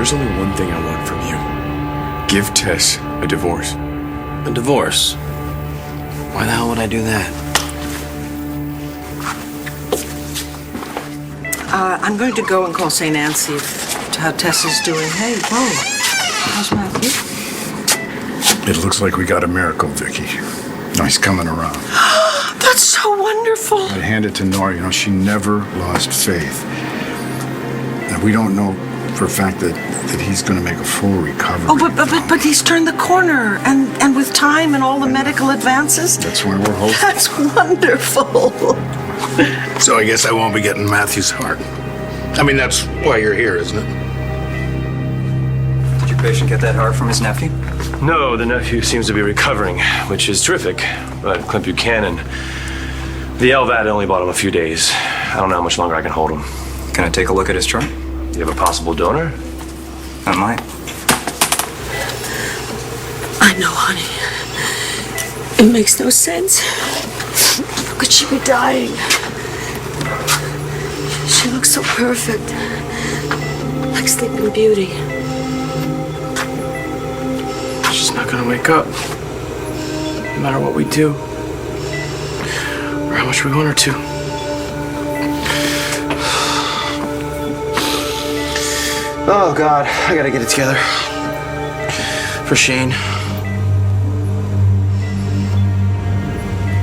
there's only one thing I want from you. Give Tess a divorce. A divorce? Why the hell would I do that? I'm going to go and call St. Anne, see how Tess is doing. Hey, whoa. How's Matthew? It looks like we got a miracle, Vicky. Nice coming around. That's so wonderful. I hand it to Nora. You know, she never lost faith. And we don't know for a fact that he's going to make a full recovery. Oh, but he's turned the corner, and with time and all the medical advances. That's why we're hoping. That's wonderful. So I guess I won't be getting Matthew's heart. I mean, that's why you're here, isn't it? Did your patient get that heart from his nephew? No, the nephew seems to be recovering, which is terrific. But Clint Buchanan, the LVAD only bought him a few days. I don't know how much longer I can hold him. Can I take a look at his chart? You have a possible donor? I might. I know, honey. It makes no sense. How could she be dying? She looks so perfect. Like Sleeping Beauty. She's not gonna wake up. No matter what we do. Or how much we want her to. Oh, God. I gotta get it together. For Shane.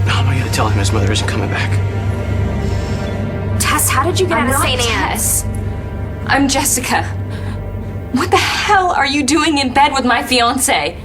How am I gonna tell him his mother isn't coming back? Tess, how did you get out of St. Anne's? I'm Jessica. What the hell are you doing in bed with my fiancé?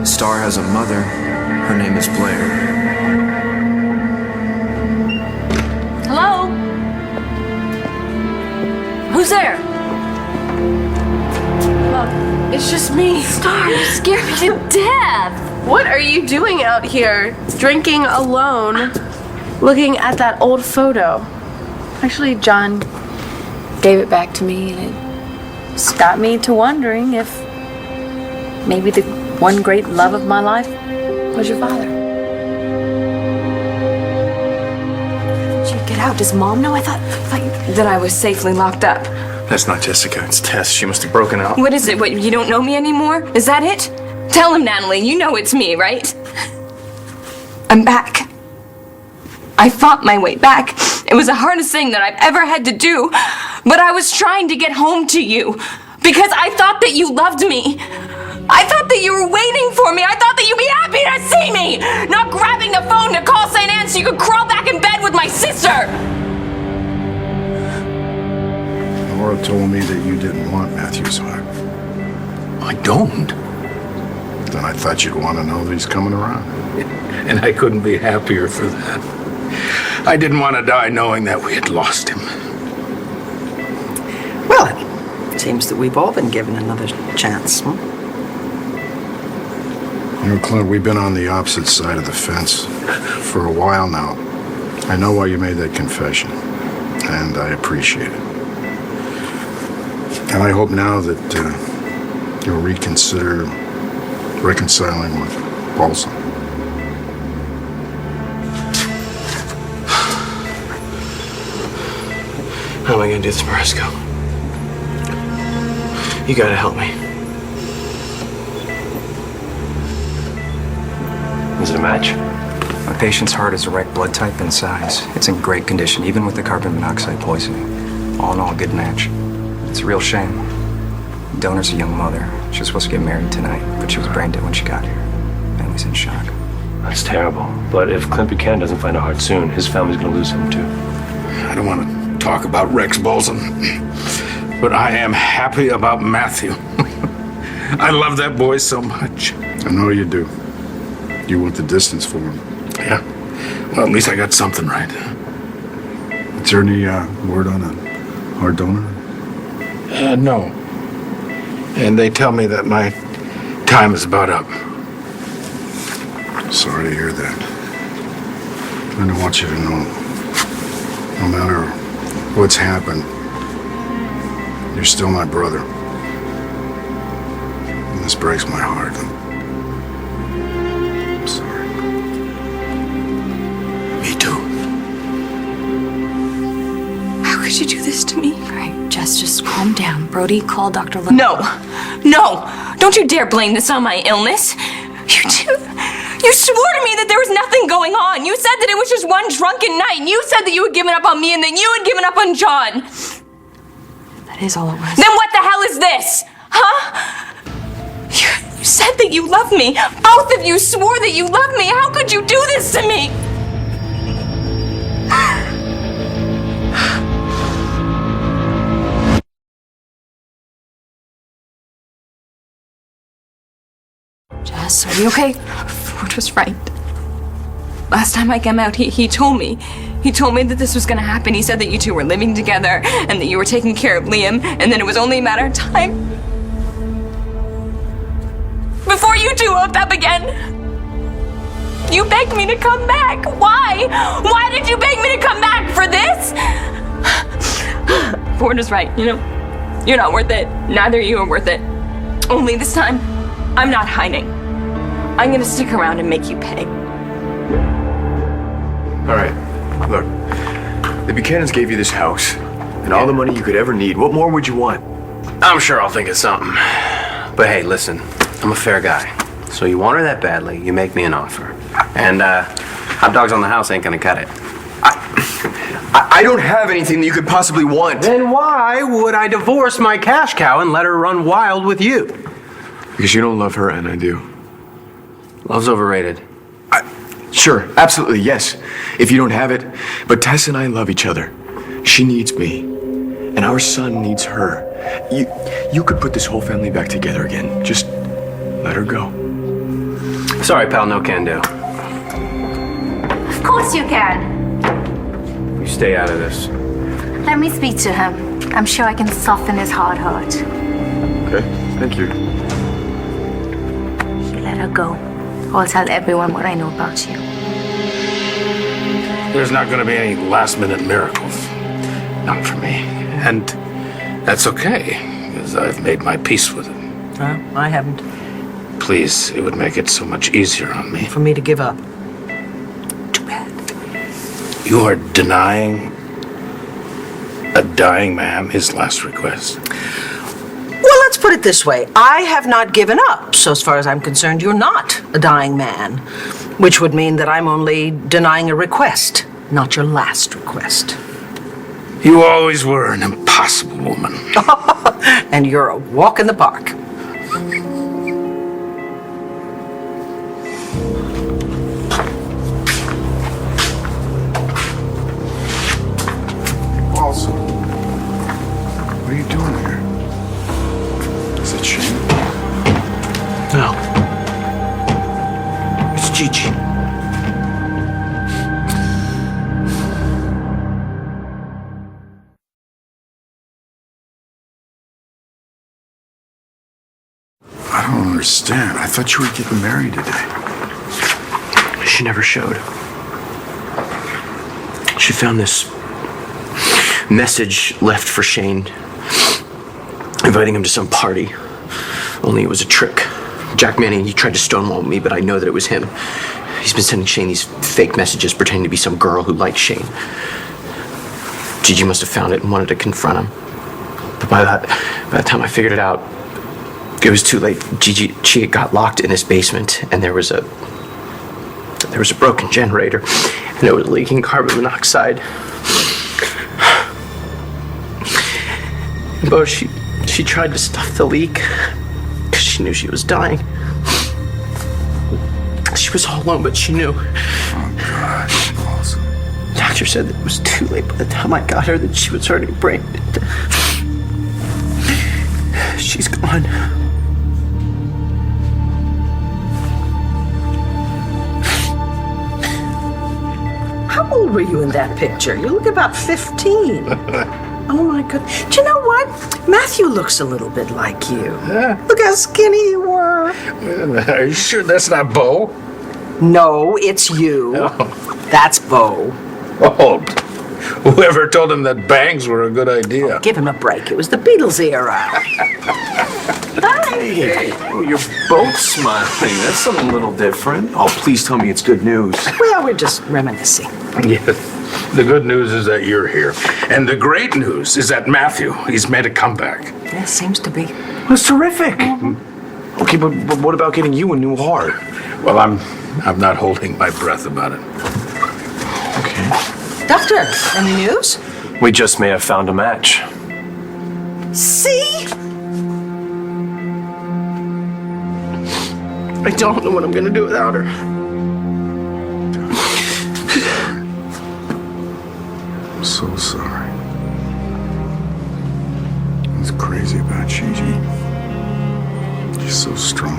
Star has a mother. Her name is Blair. Hello? Who's there? Look, it's just me. Star, you scared me to death. What are you doing out here? Drinking alone, looking at that old photo. Actually, John gave it back to me, and it's got me to wondering if maybe the one great love of my life was your father. Did you get out? Does Mom know? I thought that I was safely locked up. That's not Jessica, it's Tess. She must have broken out. What is it? What, you don't know me anymore? Is that it? Tell him, Natalie. You know it's me, right? I'm back. I fought my way back. It was the hardest thing that I've ever had to do. But I was trying to get home to you because I thought that you loved me. I thought that you were waiting for me. I thought that you'd be happy to see me, not grabbing the phone to call St. Anne so you could crawl back in bed with my sister. Nora told me that you didn't want Matthew's heart. I don't. Then I thought you'd want to know that he's coming around. And I couldn't be happier for that. I didn't want to die knowing that we had lost him. Well, it seems that we've all been given another chance. You know, Clint, we've been on the opposite side of the fence for a while now. I know why you made that confession, and I appreciate it. And I hope now that you'll reconsider reconciling with Paulson. How am I gonna do this, Marisco? You gotta help me. Is it a match? My patient's heart is the right blood type and size. It's in great condition, even with the carbon monoxide poisoning. All in all, a good match. It's a real shame. The donor's a young mother. She was supposed to get married tonight, but she was brain dead when she got here. Family's in shock. That's terrible. But if Clint Buchanan doesn't find a heart soon, his family's gonna lose him too. I don't want to talk about Rex Bolson, but I am happy about Matthew. I love that boy so much. I know you do. You want the distance for him. Yeah. Well, at least I got something right. Is there any word on a heart donor? No. And they tell me that my time is about up. Sorry to hear that. I don't want you to know, no matter what's happened, you're still my brother. And this breaks my heart. I'm sorry. Me too. How could you do this to me? All right, Jess, just calm down. Brody, call Dr. No! Don't you dare blame this on my illness. You swore to me that there was nothing going on. You said that it was just one drunken night. And you said that you had given up on me and that you had given up on John. That is all it was. Then what the hell is this? Huh? You said that you loved me. Both of you swore that you loved me. How could you do this to me? Jess, are you okay? Ford was right. Last time I came out, he told me. He told me that this was gonna happen. He said that you two were living together and that you were taking care of Liam and that it was only a matter of time before you two hooked up again. You begged me to come back. Why? Why did you beg me to come back for this? Ford was right, you know. You're not worth it. Neither of you are worth it. Only this time, I'm not hiding. I'm gonna stick around and make you pay. All right, look. The Buchanans gave you this house and all the money you could ever need. What more would you want? I'm sure I'll think of something. But hey, listen, I'm a fair guy. So you want her that badly, you make me an offer. And hot dogs on the house ain't gonna cut it. I don't have anything that you could possibly want. Then why would I divorce my cash cow and let her run wild with you? Because you don't love her and I do. Love's overrated. Sure, absolutely, yes. If you don't have it. But Tess and I love each other. She needs me. And our son needs her. You could put this whole family back together again. Just let her go. Sorry, pal, no can do. Of course you can. You stay out of this. Let me speak to him. I'm sure I can soften his hard heart. Okay, thank you. You let her go. I'll tell everyone what I know about you. There's not going to be any last-minute miracles. Not for me. And that's okay, because I've made my peace with it. I haven't. Please, it would make it so much easier on me. For me to give up. Too bad. You are denying a dying man his last request. Well, let's put it this way. I have not given up. So as far as I'm concerned, you're not a dying man. Which would mean that I'm only denying a request, not your last request. You always were an impossible woman. And you're a walk in the park. Also, what are you doing here? Is it Shane? No. It's Gigi. I don't understand. I thought you were getting married today. She never showed. She found this message left for Shane, inviting him to some party. Only it was a trick. Jack Manning, he tried to stonewall me, but I know that it was him. He's been sending Shane these fake messages pretending to be some girl who likes Shane. Gigi must have found it and wanted to confront him. But by the time I figured it out, it was too late. Gigi, she got locked in his basement, and there was a There was a broken generator, and it was leaking carbon monoxide. Bo, she tried to stuff the leak because she knew she was dying. She was all alone, but she knew. Oh, God. Awesome. The doctor said that it was too late by the time I got her, that she was already brain dead. She's gone. How old were you in that picture? You look about 15. Oh my goodness. Do you know what? Matthew looks a little bit like you. Look how skinny you were. Are you sure that's not Bo? No, it's you. Oh. That's Bo. Oh, whoever told him that bangs were a good idea? Give him a break. It was the Beatles era. Hey, you're both smiling. That's something a little different. Oh, please tell me it's good news. Well, we're just reminiscing. Yes. The good news is that you're here. And the great news is that Matthew, he's made a comeback. Yeah, seems to be. That's terrific. Okay, but what about getting you a new heart? Well, I'm not holding my breath about it. Okay. Doctor, any news? We just may have found a match. See? I don't know what I'm gonna do without her. I'm so sorry. It's crazy about Gigi. She's so strong.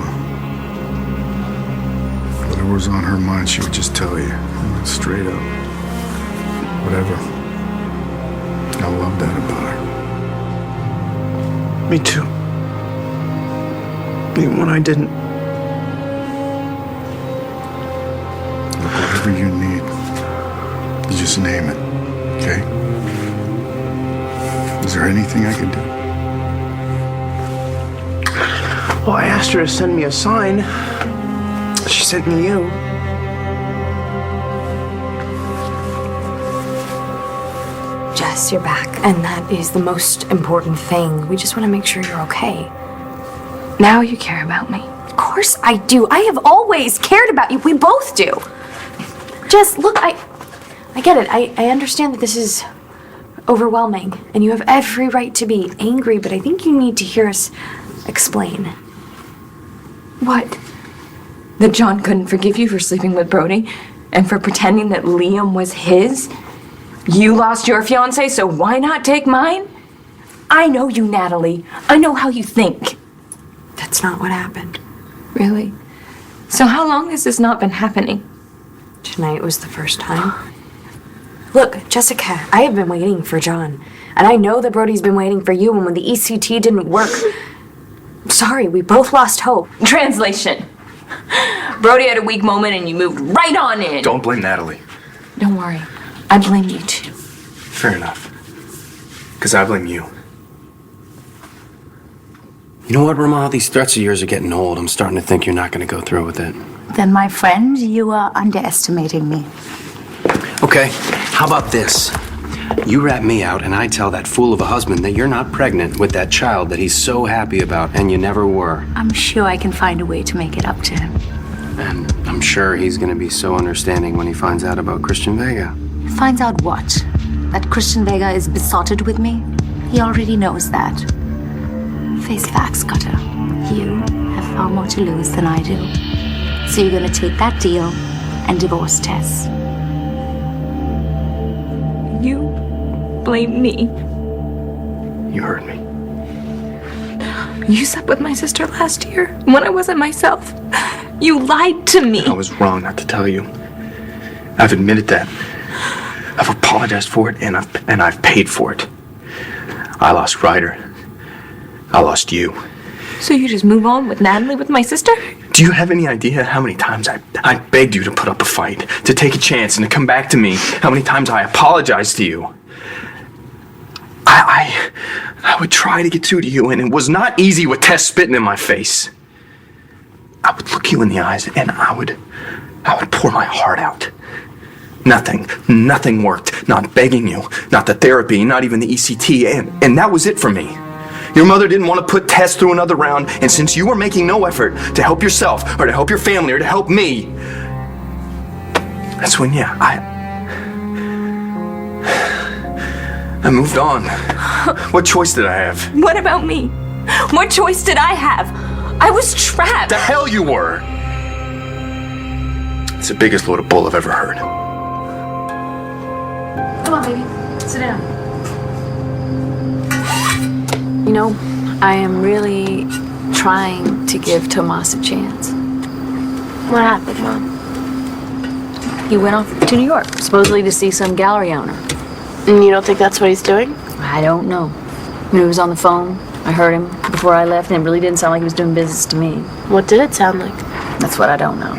Whatever was on her mind, she would just tell you. Straight up. Whatever. I love that about her. Me too. Even when I didn't. Look, whatever you need, you just name it, okay? Is there anything I can do? Well, I asked her to send me a sign. She sent me you. Jess, you're back, and that is the most important thing. We just want to make sure you're okay. Now you care about me. Of course I do. I have always cared about you. We both do. Jess, look, I get it. I understand that this is overwhelming, and you have every right to be angry, but I think you need to hear us explain. What? That John couldn't forgive you for sleeping with Brody? And for pretending that Liam was his? You lost your fiancé, so why not take mine? I know you, Natalie. I know how you think. That's not what happened. Really? So how long has this not been happening? Tonight was the first time. Look, Jessica, I have been waiting for John. And I know that Brody's been waiting for you, and when the ECT didn't work... Sorry, we both lost hope. Translation. Brody had a weak moment and you moved right on in. Don't blame Natalie. Don't worry. I blame you too. Fair enough. Because I blame you. You know what, Rama? These threats of yours are getting old. I'm starting to think you're not going to go through with it. Then, my friend, you are underestimating me. Okay, how about this? You rat me out and I tell that fool of a husband that you're not pregnant with that child that he's so happy about and you never were. I'm sure I can find a way to make it up to him. And I'm sure he's going to be so understanding when he finds out about Christian Vega. Finds out what? That Christian Vega is besotted with me? He already knows that. Face facts, Cutter. You have far more to lose than I do. So you're gonna take that deal and divorce Tess. You blame me. You heard me. You slept with my sister last year when I wasn't myself. You lied to me. I was wrong not to tell you. I've admitted that. I've apologized for it, and I've paid for it. I lost Ryder. I lost you. So you just move on with Natalie with my sister? Do you have any idea how many times I begged you to put up a fight, to take a chance, and to come back to me? How many times I apologized to you? I would try to get through to you, and it was not easy with Tess spitting in my face. I would look you in the eyes, and I would pour my heart out. Nothing worked. Not begging you, not the therapy, not even the ECT, and that was it for me. Your mother didn't want to put Tess through another round, and since you were making no effort to help yourself, or to help your family, or to help me, That's when, yeah, I moved on. What choice did I have? What about me? What choice did I have? I was trapped. The hell you were! It's the biggest load of bull I've ever heard. Come on, baby. Sit down. You know, I am really trying to give Tomas a chance. What happened, Mom? He went off to New York, supposedly to see some gallery owner. And you don't think that's what he's doing? I don't know. When he was on the phone, I heard him before I left, and it really didn't sound like he was doing business to me. What did it sound like? That's what I don't know.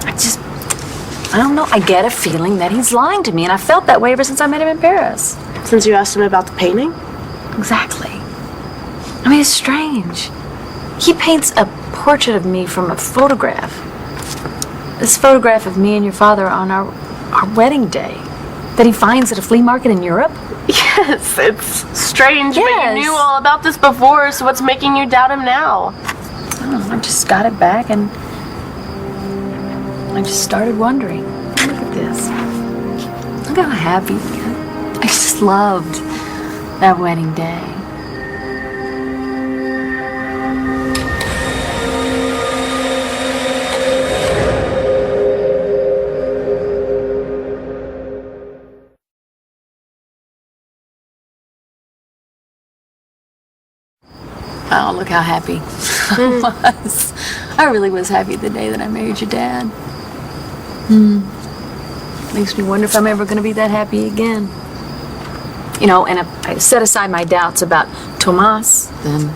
I don't know. I get a feeling that he's lying to me, and I felt that way ever since I met him in Paris. Since you asked him about the painting? Exactly. I mean, it's strange. He paints a portrait of me from a photograph. This photograph of me and your father on our wedding day that he finds at a flea market in Europe? Yes, it's strange, Yes. but you knew all about this before, so what's making you doubt him now? I don't know, I just got it back and I just started wondering. Look at this. Look how happy I just loved that wedding day. Oh, look how happy I was. I really was happy the day that I married your dad. Makes me wonder if I'm ever going to be that happy again. You know, and if I set aside my doubts about Tomas, then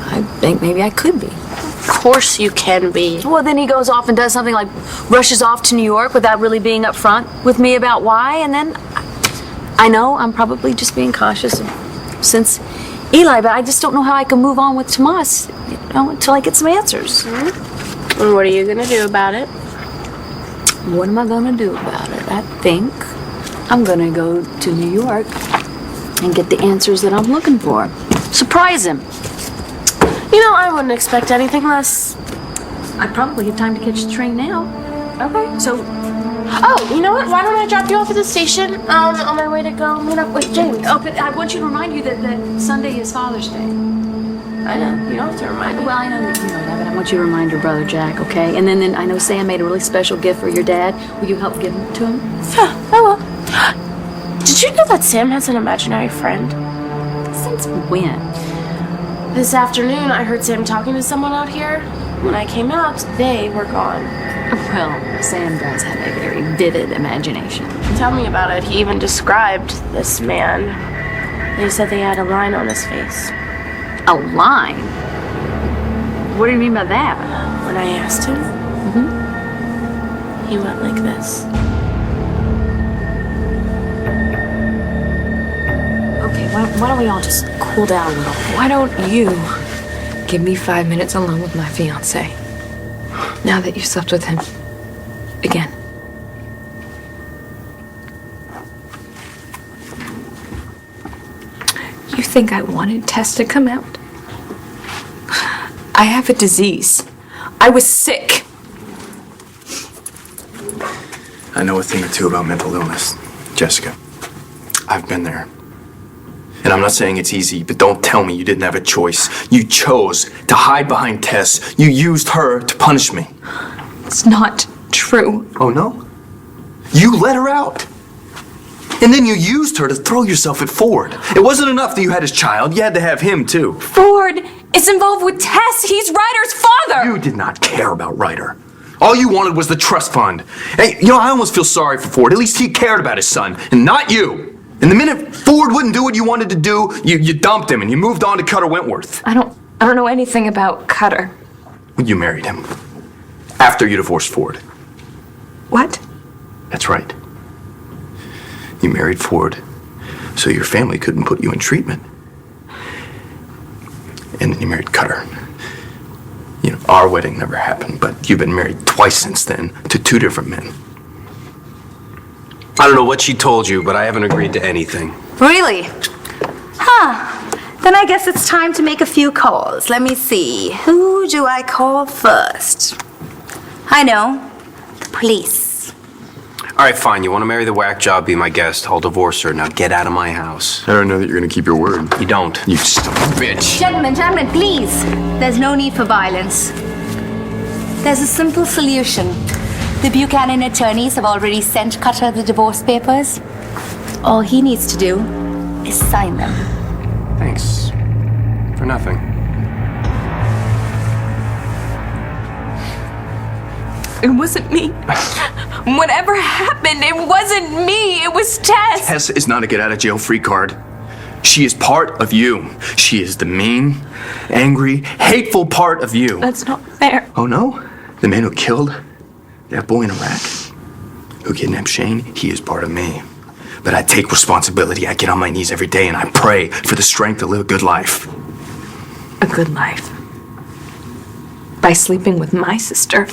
I think maybe I could be. Of course you can be. Well, then he goes off and does something like rushes off to New York without really being upfront with me about why, and then I know I'm probably just being cautious since Eli, but I just don't know how I can move on with Tomas, you know, until I get some answers. And what are you gonna do about it? What am I gonna do about it? I think I'm gonna go to New York and get the answers that I'm looking for. Surprise him. You know, I wouldn't expect anything less. I probably have time to catch the train now. Okay, so Oh, you know what? Why don't I drop you off at the station on my way to go meet up with Jamie? oh, but I want you to remind you that Sunday is Father's Day. I know. You don't have to remind me. Well, I know that you know that, but I want you to remind your brother Jack, okay? And then I know Sam made a really special gift for your dad. Will you help give it to him? Yeah, I will. Did you know that Sam has an imaginary friend? Since when? This afternoon, I heard Sam talking to someone out here. When I came out, they were gone. Well, Sam does have a very vivid imagination. Tell me about it. He even described this man. They said they had a line on his face. A line? What do you mean by that? When I asked him, he went like this. Okay, why don't we all just cool down a little? Why don't you give me 5 minutes alone with my fiance? Now that you slept with him again. You think I wanted Tess to come out? I have a disease. I was sick. I know a thing or two about mental illness, Jessica. I've been there. And I'm not saying it's easy, but don't tell me you didn't have a choice. You chose to hide behind Tess. You used her to punish me. It's not true. Oh, no? You let her out. And then you used her to throw yourself at Ford. It wasn't enough that you had his child. You had to have him, too. Ford is involved with Tess. He's Ryder's father. You did not care about Ryder. All you wanted was the trust fund. Hey, you know, I almost feel sorry for Ford. At least he cared about his son, and not you. And the minute Ford wouldn't do what you wanted to do, you dumped him and you moved on to Cutter Wentworth. I don't know anything about Cutter. You married him. After you divorced Ford. What? That's right. You married Ford so your family couldn't put you in treatment. And then you married Cutter. You know, our wedding never happened, but you've been married twice since then to two different men. I don't know what she told you, but I haven't agreed to anything. Really? Huh. Then I guess it's time to make a few calls. Let me see. Who do I call first? I know. The police. All right, fine. You want to marry the whack job, be my guest. I'll divorce her. Now get out of my house. I don't know that you're gonna keep your word. You don't. You stupid bitch. Gentlemen, please. There's no need for violence. There's a simple solution. The Buchanan attorneys have already sent Cutter the divorce papers. All he needs to do is sign them. Thanks. For nothing. It wasn't me. Whatever happened, it wasn't me. It was Tess. Tess is not a get-out-of-jail-free card. She is part of you. She is the mean, angry, hateful part of you. That's not fair. Oh, no? The man who killed that boy in Iraq, who kidnapped Shane, he is part of me. But I take responsibility. I get on my knees every day and I pray for the strength to live a good life. A good life. By sleeping with my sister.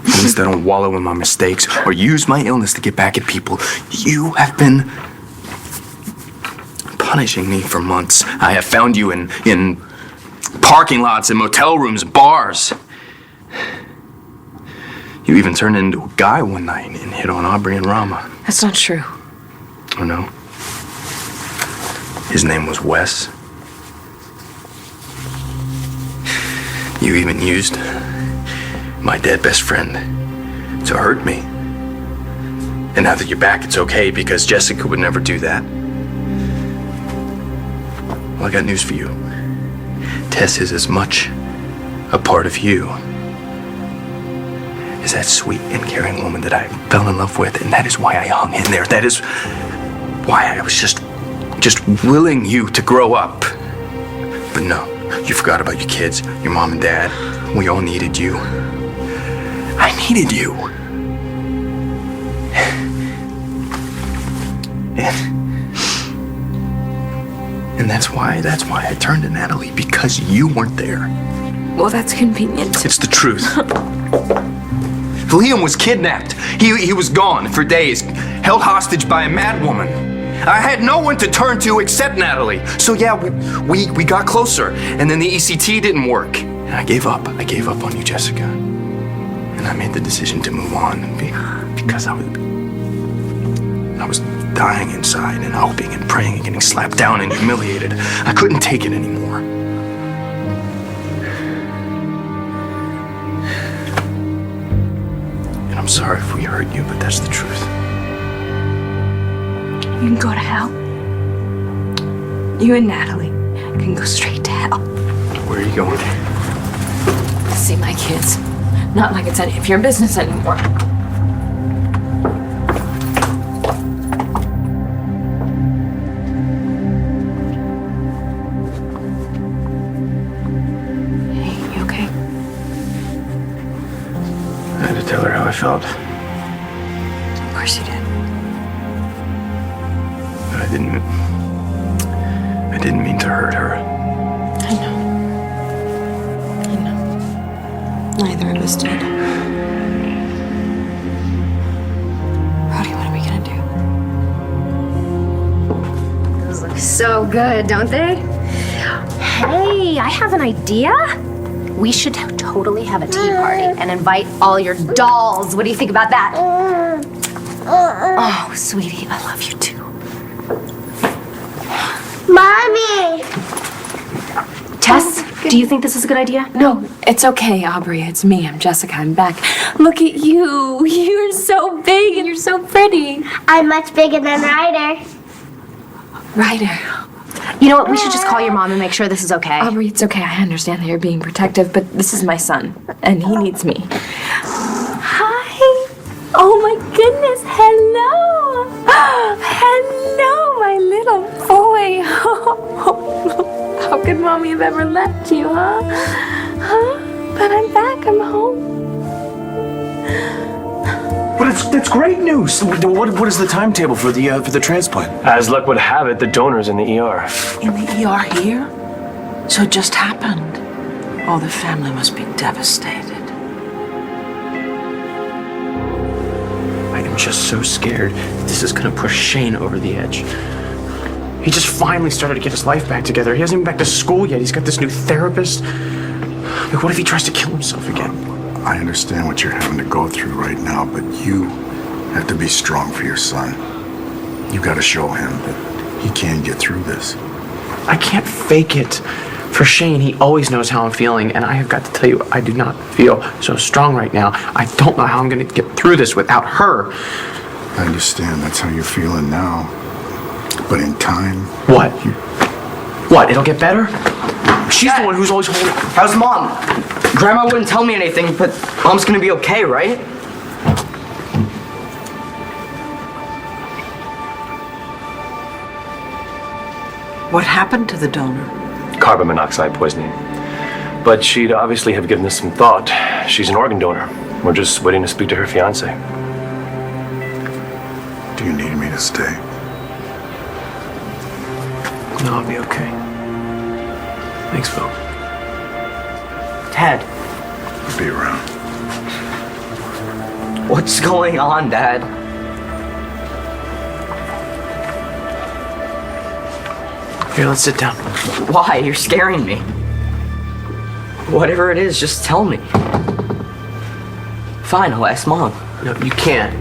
At least I don't wallow in my mistakes or use my illness to get back at people. You have been punishing me for months. I have found you in parking lots and motel rooms and bars. You even turned into a guy one night and hit on Aubrey and Rama. That's not true. Oh, no? His name was Wes. You even used my dead best friend to hurt me. And now that you're back, it's okay because Jessica would never do that. Well, I got news for you. Tess is as much a part of you as that sweet and caring woman that I fell in love with, and that is why I hung in there. That is why I was just willing you to grow up. But no, you forgot about your kids, your mom and dad. We all needed you. I needed you. And that's why I turned to Natalie, because you weren't there. Well, that's convenient. It's the truth. Liam was kidnapped. He was gone for days, held hostage by a mad woman. I had no one to turn to except Natalie. So yeah, we got closer, and then the ECT didn't work. And I gave up. I gave up on you, Jessica. And I made the decision to move on because I was dying inside and hoping and praying and getting slapped down and humiliated. I couldn't take it anymore. And I'm sorry if we hurt you, but that's the truth. You can go to hell. You and Natalie can go straight to hell. Where are you going? See my kids. Not like it's any of your business anymore. Hey, you okay? I had to tell her how I felt. Of course you did. But I didn't mean to hurt her. I know. Neither of us did. Brody, what are we gonna do? Those look so good, don't they? Hey, I have an idea. We should totally have a tea party and invite all your dolls. What do you think about that? Oh, sweetie, I love you too. Mommy! Tess, do you think this is a good idea? No, it's okay, Aubrey. It's me. I'm Jessica. I'm back. Look at you. You're so big and you're so pretty. I'm much bigger than Ryder. Ryder. You know what? We should just call your mom and make sure this is okay. Aubrey, it's okay. I understand that you're being protective, but this is my son, and he needs me. Hi. Oh my goodness. Hello. Hello, my little boy. How could Mommy have ever left you, huh? But I'm back. I'm home. But that's great news. What is the timetable for the transplant? As luck would have it, the donor's in the ER. In the ER here? So it just happened. Oh, the family must be devastated. I am just so scared that this is gonna push Shane over the edge. He just finally started to get his life back together. He hasn't even been back to school yet. He's got this new therapist. Like, what if he tries to kill himself again? I understand what you're having to go through right now, but you have to be strong for your son. You gotta show him that he can get through this. I can't fake it. For Shane, he always knows how I'm feeling, and I have got to tell you, I do not feel so strong right now. I don't know how I'm going to get through this without her. I understand that's how you're feeling now. But in time... What? What, it'll get better? She's the one who's always holding... How's Mom? Grandma wouldn't tell me anything, but Mom's gonna be okay, right? What happened to the donor? Carbon monoxide poisoning. But she'd obviously have given this some thought. She's an organ donor. We're just waiting to speak to her fiancé. Do you need me to stay? No, I'll be okay. Thanks, Phil. Dad, I'll be around. what's going on, Dad? Here, let's sit down. Why? You're scaring me. Whatever it is, just tell me. Fine, I'll ask Mom. No, you can't.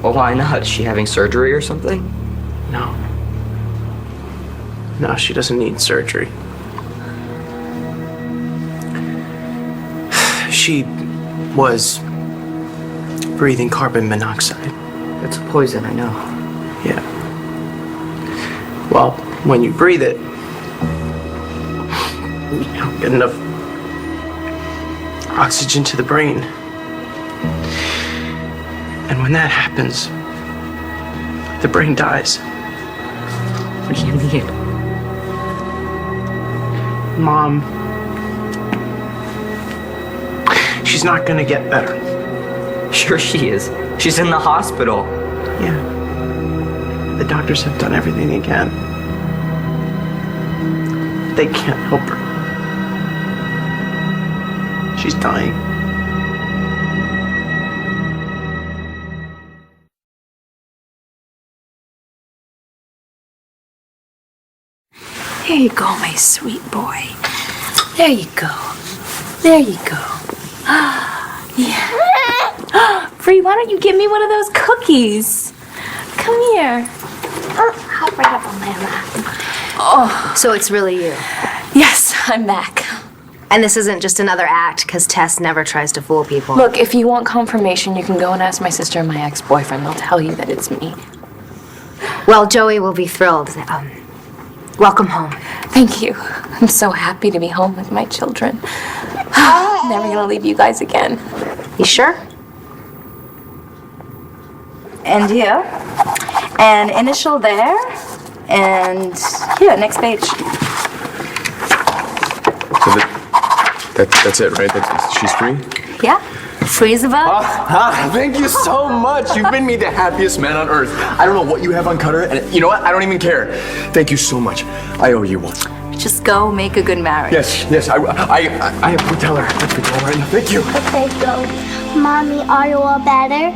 Well, why not? Is she having surgery or something? No. No, she doesn't need surgery. She was breathing carbon monoxide. It's a poison, I know. Yeah. Well, when you breathe it, you don't get enough oxygen to the brain. And when that happens, the brain dies. What do you mean? Mom, she's not gonna get better. Sure she is. She's in the hospital. Yeah. The doctors have done everything they can. They can't help her. She's dying. There you go, my sweet boy. There you go. There you go. Yeah. Bree, why don't you give me one of those cookies? Come here. Hop right up on my lap. Oh. So it's really you. Yes, I'm back. And this isn't just another act, because Tess never tries to fool people. Look, if you want confirmation, you can go and ask my sister and my ex-boyfriend. They'll tell you that it's me. Well, Joey will be thrilled. Welcome home. Thank you. I'm so happy to be home with my children. Never gonna leave you guys again. You sure? And here. And initial there. And here, next page. So that's it, right? She's free? Yeah. Freeze of Thank you so much. You've made me the happiest man on earth. I don't know what you have on Cutter, and you know what? I don't even care. Thank you so much. I owe you one. Just go make a good marriage. Yes. I have to tell her. Let's go right now. Thank you. Okay, go. Mommy, are you all better?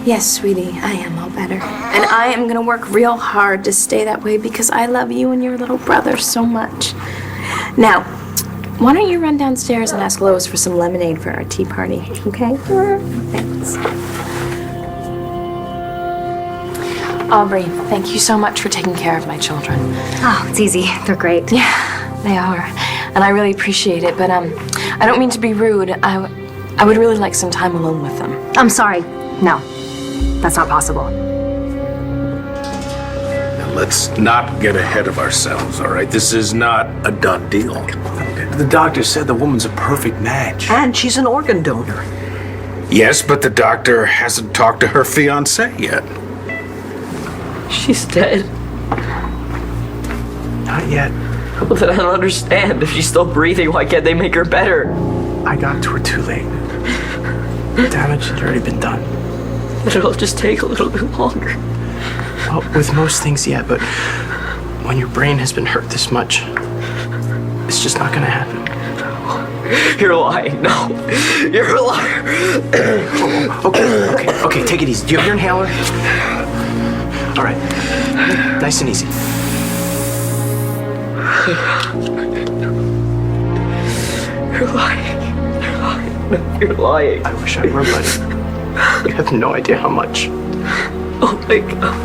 Yes, sweetie, I am all better. And I am gonna work real hard to stay that way because I love you and your little brother so much. Now, why don't you run downstairs and ask Lois for some lemonade for our tea party, okay? Thanks. Aubrey, thank you so much for taking care of my children. Oh, it's easy. They're great. Yeah, they are. And I really appreciate it, but I don't mean to be rude. I would really like some time alone with them. I'm sorry. No, that's not possible. Now, let's not get ahead of ourselves, all right? This is not a done deal. The doctor said the woman's a perfect match. And she's an organ donor. Yes, but the doctor hasn't talked to her fiancé yet. She's dead. Not yet. Well, then I don't understand. If she's still breathing, why can't they make her better? I got to her too late. The damage had already been done. But it'll just take a little bit longer. Well, with most things, yeah, but when your brain has been hurt this much, it's just not gonna happen. You're lying. No. You're a liar. Okay, take it easy. Do you have your inhaler? All right. Nice and easy. You're lying. You're lying. No, you're lying. I wish I were, buddy. You have no idea how much. Oh my God.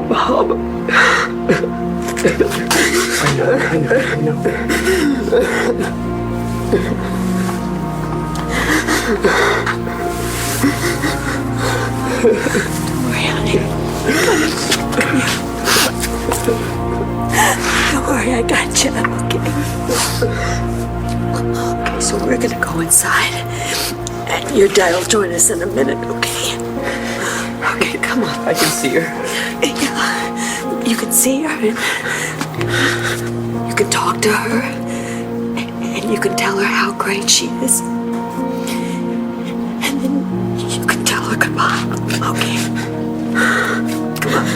Bob. I know. Don't worry, honey. Don't worry, I got you, okay? Okay, so we're gonna go inside. And your dad will join us in a minute, okay? Okay, come on. I can see her. Yeah, you can see her. You can talk to her. And you can tell her how great she is. And then you can tell her goodbye, okay? Come on.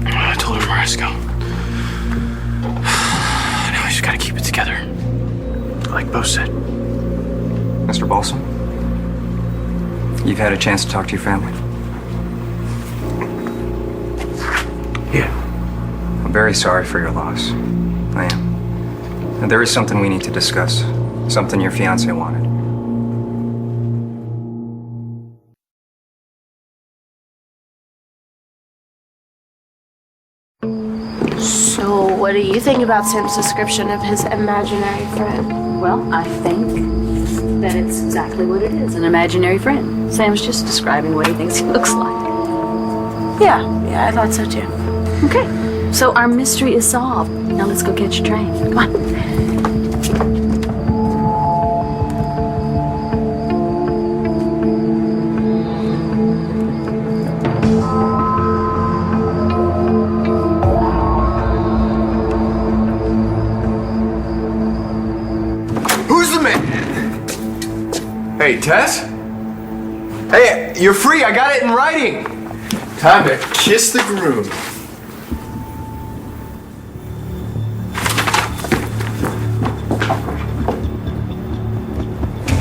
I told him where I was going. Now we just gotta keep it together. Like Bo said. Mr. Balsam, you've had a chance to talk to your family? Yeah. I'm very sorry for your loss. I am. And there is something we need to discuss. Something your fiancé wanted. So, what do you think about Sam's description of his imaginary friend? Well, I think that it's exactly what it is, an imaginary friend. Sam's just describing what he thinks he looks like. Yeah, I thought so too. Okay, so our mystery is solved. Now let's go catch a train. Come on. Hey, Tess? Hey, you're free. I got it in writing. Time to kiss the groom.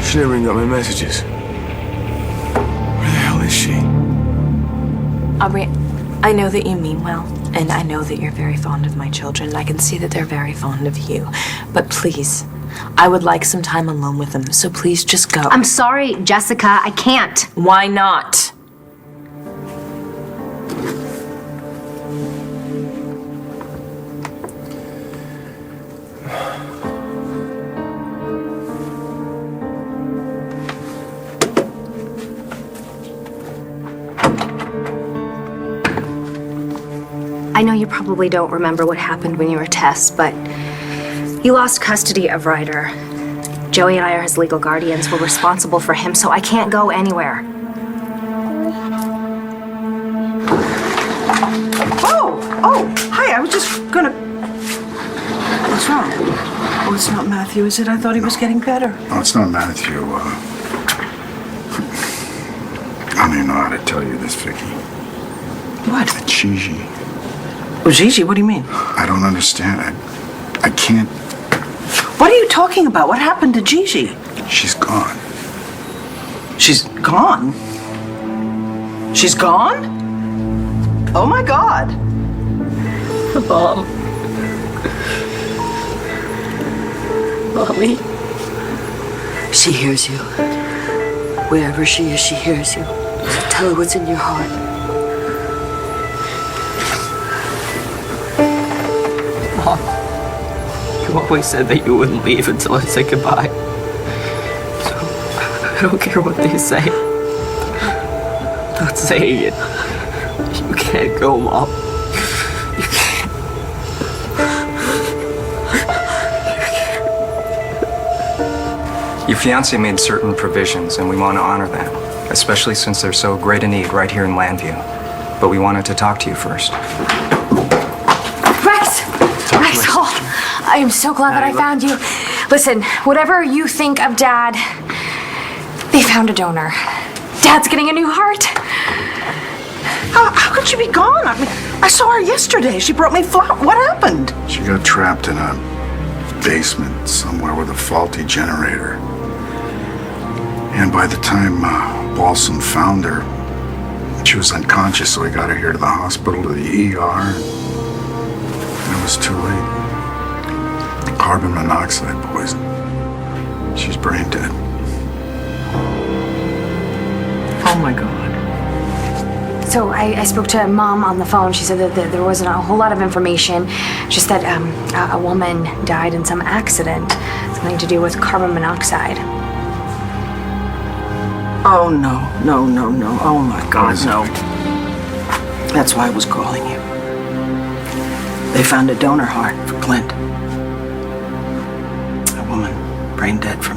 She never even got my messages. Where the hell is she? Aubrey, I know that you mean well, and I know that you're very fond of my children. I can see that they're very fond of you. But please, I would like some time alone with them, so please just go. I'm sorry, Jessica, I can't. Why not? I know you probably don't remember what happened when you were Tess, but you lost custody of Ryder. Joey and I are his legal guardians. We're responsible for him, so I can't go anywhere. Oh, hi, I was just gonna... What's wrong? Oh, it's not Matthew, is it? I thought he was getting better. No, it's not Matthew. I don't even know how to tell you this, Vicky. What? Gigi. Oh, Gigi, what do you mean? I don't understand. I can't... What are you talking about? What happened to Gigi? She's gone. She's gone? She's gone? Oh my God. Mom. Mommy. She hears you. Wherever she is, she hears you. So tell her what's in your heart. Mom, you always said that you wouldn't leave until I said goodbye. So, I don't care what they say. I'm not saying it. You can't go, Mom. You can't. Your fiancé made certain provisions, and we want to honor them, especially since there's so great a need right here in Landview. But we wanted to talk to you first. Rex! Rex, oh, I am so glad that I found you. Listen, whatever you think of Dad, they found a donor. Dad's getting a new heart. How could she be gone? I mean, I saw her yesterday. She brought me flowers. What happened? She got trapped in a basement somewhere with a faulty generator. And by the time Balsam found her, she was unconscious, so we got her here to the hospital, to the ER. And it was too late. Carbon monoxide poison. She's brain dead. Oh my God. So I spoke to Mom on the phone. She said that there wasn't a whole lot of information, just that a woman died in some accident, something to do with carbon monoxide. Oh, no. Oh my God, no. That's why I was calling you. They found a donor heart for Clint. A woman, brain dead from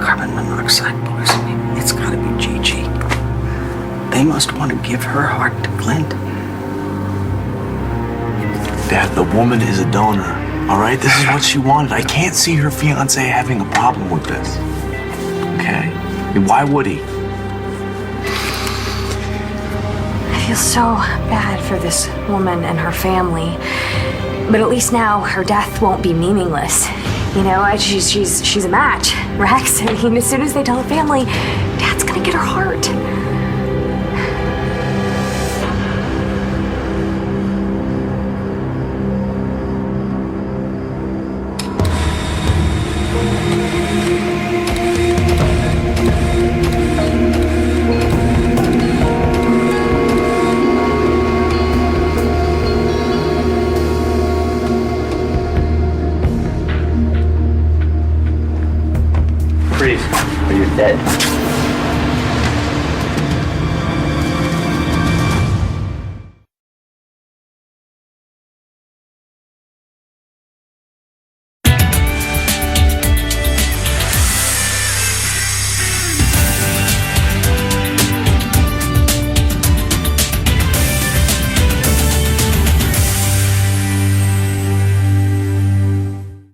carbon monoxide poisoning. It's gotta be Gigi. They must want to give her heart to Clint. Dad, the woman is a donor, all right? This is what she wanted. I can't see her fiance having a problem with this. Okay? I mean, why would he? I feel so bad for this woman and her family, but at least now her death won't be meaningless. You know, she's a match, Rex. I mean, as soon as they tell the family, Dad's gonna get her heart. Freeze, or you're dead.